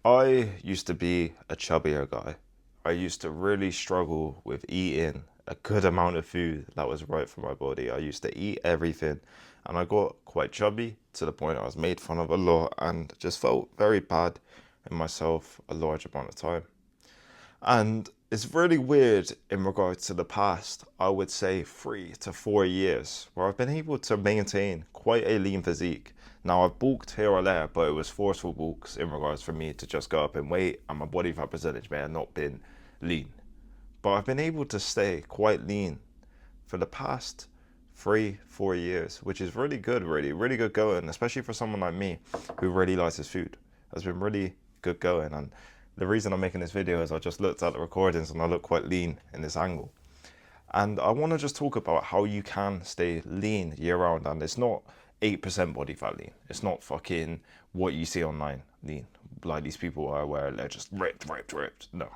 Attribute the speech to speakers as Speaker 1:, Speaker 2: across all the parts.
Speaker 1: I used to be a chubbier guy. I used to really struggle with eating a good amount of food that was right for my body. I used to eat everything and I got quite chubby to the point I was made fun of a lot and just felt very bad in myself a large amount of time. And it's really weird in regards to the past, I would say 3 to 4 years, where I've been able to maintain quite a lean physique. Now, I've bulked here or there, but it was forceful bulks in regards for me to just go up in weight, and my body fat percentage may have not been lean. But I've been able to stay quite lean for the past 3, 4 years, which is really good, really good going, especially for someone like me who really likes his food. Has been really good going. And the reason I'm making this video is I just looked at the recordings and I look quite lean in this angle. And I want to just talk about how you can stay lean year round. And it's not 8% body fat lean. It's not fucking what you see online lean. Like these people are where they're just ripped. No,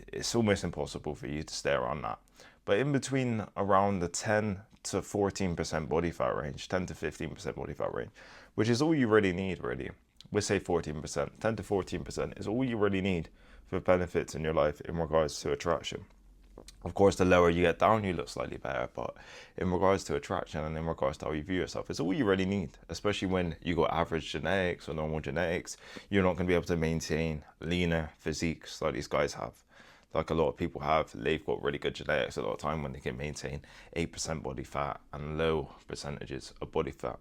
Speaker 1: it's almost impossible for you to stay around that. But in between around the 10 to 14% body fat range, 10 to 15% body fat range, which is all you really need, really. We say 14%, 10 to 14% is all you really need for benefits in your life in regards to attraction. Of course, the lower you get down, you look slightly better. But in regards to attraction and in regards to how you view yourself, it's all you really need, especially when you got average genetics or normal genetics. You're not going to be able to maintain leaner physiques like these guys have. Like a lot of people have, they've got really good genetics a lot of time when they can maintain 8% body fat and low percentages of body fat.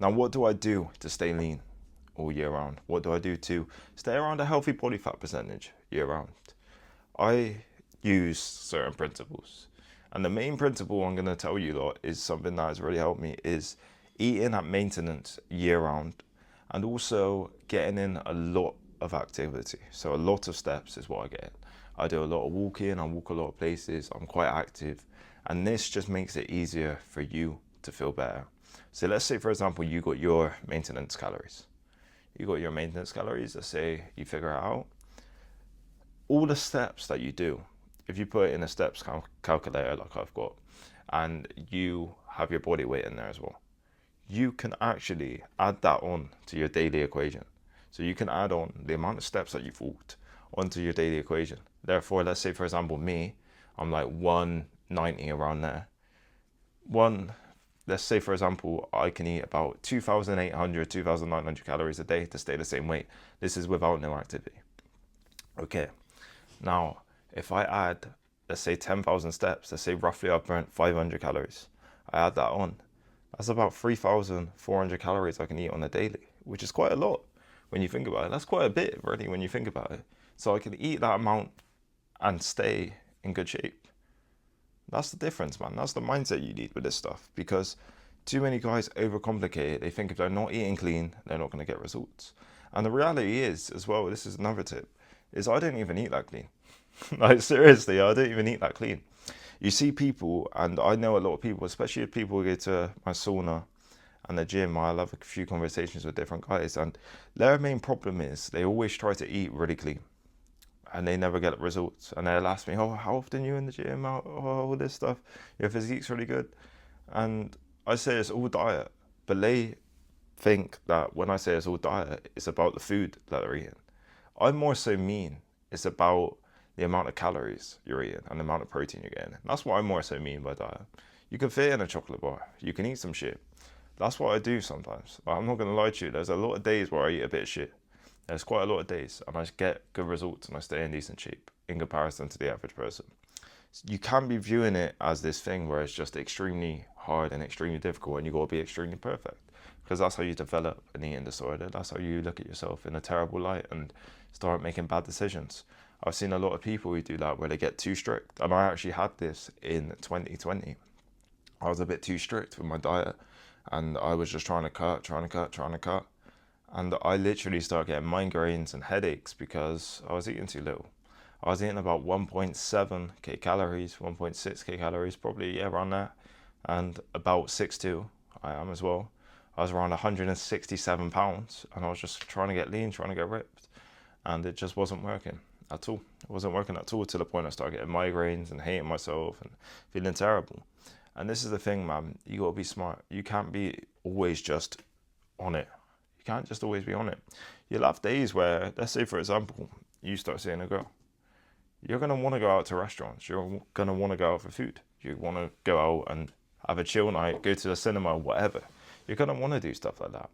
Speaker 1: Now, what do I do to stay lean all year round? What do I do to stay around a healthy body fat percentage year round? I use certain principles. And the main principle I'm going to tell you lot is something that has really helped me is eating at maintenance year round and also getting in a lot of activity. So a lot of steps is what I get in. I do a lot of walking, I walk a lot of places, I'm quite active, and this just makes it easier for you to feel better. So let's say, for example, you got your maintenance calories. You got your maintenance calories, let's say you figure it out. All the steps that you do, if you put it in a steps calculator like I've got, and you have your body weight in there as well, you can actually add that on to your daily equation. So you can add on the amount of steps that you've walked onto your daily equation. Therefore, let's say, for example, me, I'm like 190 around there. Let's say, for example, I can eat about 2,800, 2,900 calories a day to stay the same weight. This is without no activity. Okay, now if I add, let's say 10,000 steps, let's say roughly I've burnt 500 calories. I add that on. That's about 3,400 calories I can eat on a daily, which is quite a lot when you think about it. That's quite a bit, really, when you think about it. So I can eat that amount and stay in good shape. That's the difference, man. That's the mindset you need with this stuff because too many guys overcomplicate it. They think if they're not eating clean, they're not going to get results. And the reality is, as well, this is another tip, is I don't even eat that clean. Like, seriously, I don't even eat that clean. You see people, and I know a lot of people, especially if people go to my sauna and the gym, I'll have a few conversations with different guys, and their main problem is they always try to eat really clean and they never get results. And they'll ask me, oh, how often are you in the gym? Oh, all this stuff. Your physique's really good. And I say it's all diet, but they think that when I say it's all diet, it's about the food that they're eating. I more so mean it's about the amount of calories you're eating and the amount of protein you're getting. That's what I more so mean by diet. You can fit in a chocolate bar. You can eat some shit. That's what I do sometimes. Like, I'm not going to lie to you. There's a lot of days where I eat a bit of shit. There's quite a lot of days and I get good results and I stay in decent shape in comparison to the average person. You can be viewing it as this thing where it's just extremely hard and extremely difficult and you got to be extremely perfect because that's how you develop an eating disorder. That's how you look at yourself in a terrible light and start making bad decisions. I've seen a lot of people who do that where they get too strict, and I actually had this in 2020. I was a bit too strict with my diet and I was just trying to cut, and I literally started getting migraines and headaches because I was eating too little. I was eating about 1.7k calories, 1.6k calories, probably, yeah, around that, and about 6'2", I am as well. I was around 167 pounds and I was just trying to get lean, trying to get ripped, and it just wasn't working at all. It wasn't working at all to the point I started getting migraines and hating myself and feeling terrible. And this is the thing, man, you gotta be smart. You can't be always just on it. You can't just always be on it. You'll have days where, let's say for example, you start seeing a girl. You're going to want to go out to restaurants. You're going to want to go out for food. You want to go out and have a chill night, go to the cinema, whatever. You're going to want to do stuff like that.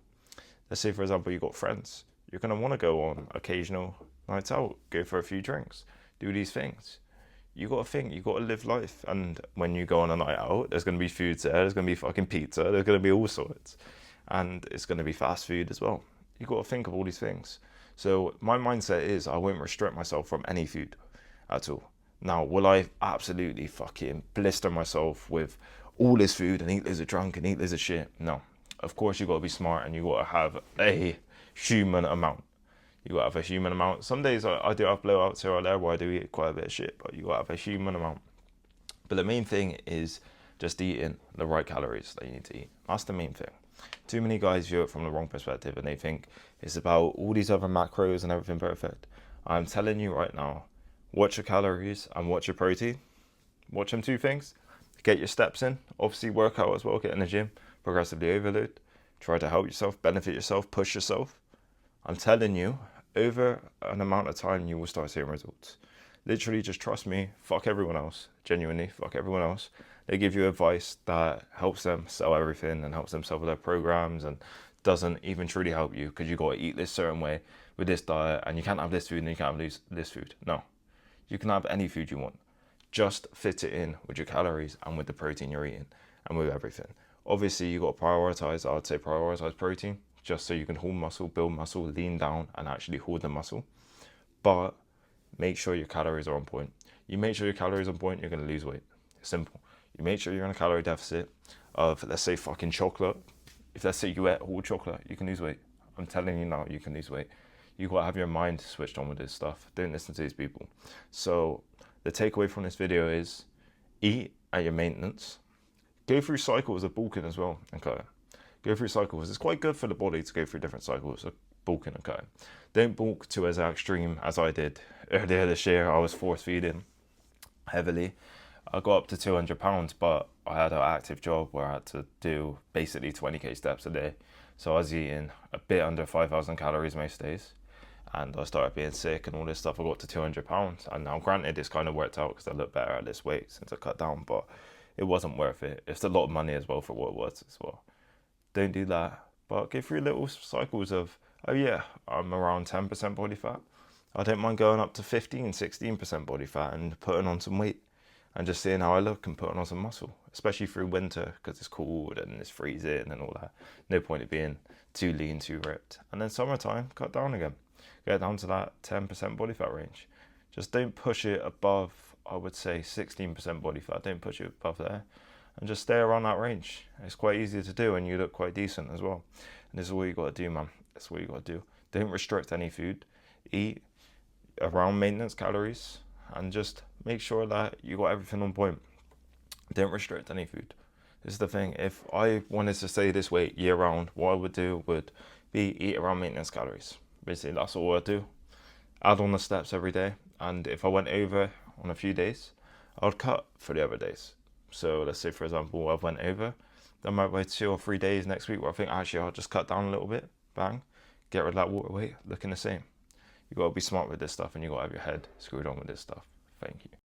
Speaker 1: Let's say, for example, you've got friends. You're going to want to go on occasional nights out, go for a few drinks, do these things. You got to think, you got to live life. And when you go on a night out, there's going to be food there, there's going to be fucking pizza, there's going to be all sorts. And it's going to be fast food as well. You got to think of all these things. So my mindset is I won't restrict myself from any food at all. Now, will I absolutely fucking blister myself with all this food and eat loads of drunk and eat loads of shit? No. Of course, you got to be smart and you got to have a human amount. You got to have a human amount. Some days I do have blowouts here or there where I do eat quite a bit of shit, but you got to have a human amount. But the main thing is just eating the right calories that you need to eat. That's the main thing. Too many guys view it from the wrong perspective and they think it's about all these other macros and everything perfect. I'm telling you right now, watch your calories and watch your protein. Watch them two things. Get your steps in. Obviously work out as well. Get in the gym. Progressively overload. Try to help yourself, benefit yourself, push yourself. I'm telling you, over an amount of time, you will start seeing results. Literally, just trust me. Fuck everyone else. Genuinely, fuck everyone else. They give you advice that helps them sell everything and helps them sell their programs and doesn't even truly help you because you got to eat this certain way with this diet and you can't have this food and you can't have this food. No, you can have any food you want. Just fit it in with your calories and with the protein you're eating and with everything. Obviously, you got to prioritize. I would say prioritize protein just so you can hold muscle, build muscle, lean down and actually hold the muscle. But make sure your calories are on point. You make sure your calories are on point, you're going to lose weight. It's simple. You make sure you're in a calorie deficit of, let's say, fucking chocolate. If let's say you ate all chocolate, you can lose weight. I'm telling you now, you can lose weight. You got to have your mind switched on with this stuff. Don't listen to these people. So the takeaway from this video is eat at your maintenance. Go through cycles of bulking as well and cutting. Go through cycles. It's quite good for the body to go through different cycles of bulking and cutting. Don't bulk to as extreme as I did earlier this year. I was force feeding heavily. I got up to 200 pounds, but I had an active job where I had to do basically 20k steps a day. So I was eating a bit under 5,000 calories most days. And I started being sick and all this stuff. I got to 200 pounds. And now granted, it's kind of worked out because I look better at this weight since I cut down, but it wasn't worth it. It's a lot of money as well for what it was as well. Don't do that. But go through little cycles of, oh yeah, I'm around 10% body fat. I don't mind going up to 15, 16% body fat and putting on some weight. And just seeing how I look and putting on some muscle, especially through winter because it's cold and it's freezing and all that. No point in being too lean, too ripped. And then summertime, cut down again. Get down to that 10% body fat range. Just don't push it above, I would say, 16% body fat. Don't push it above there. And just stay around that range. It's quite easy to do and you look quite decent as well. And this is what you got to do, man. That's what you got to do. Don't restrict any food. Eat around maintenance calories. And just make sure that you got everything on point. Don't restrict any food. This is the thing. If I wanted to stay this weight year round, what I would do would be eat around maintenance calories. Basically, that's all I'd do. Add on the steps every day. And if I went over on a few days, I would cut for the other days. So let's say, for example, I went over. There might be 2 or 3 days next week where I think, actually, I'll just cut down a little bit. Bang. Get rid of that water weight. Looking the same. You got to be smart with this stuff and you got to have your head screwed on with this stuff. Thank you.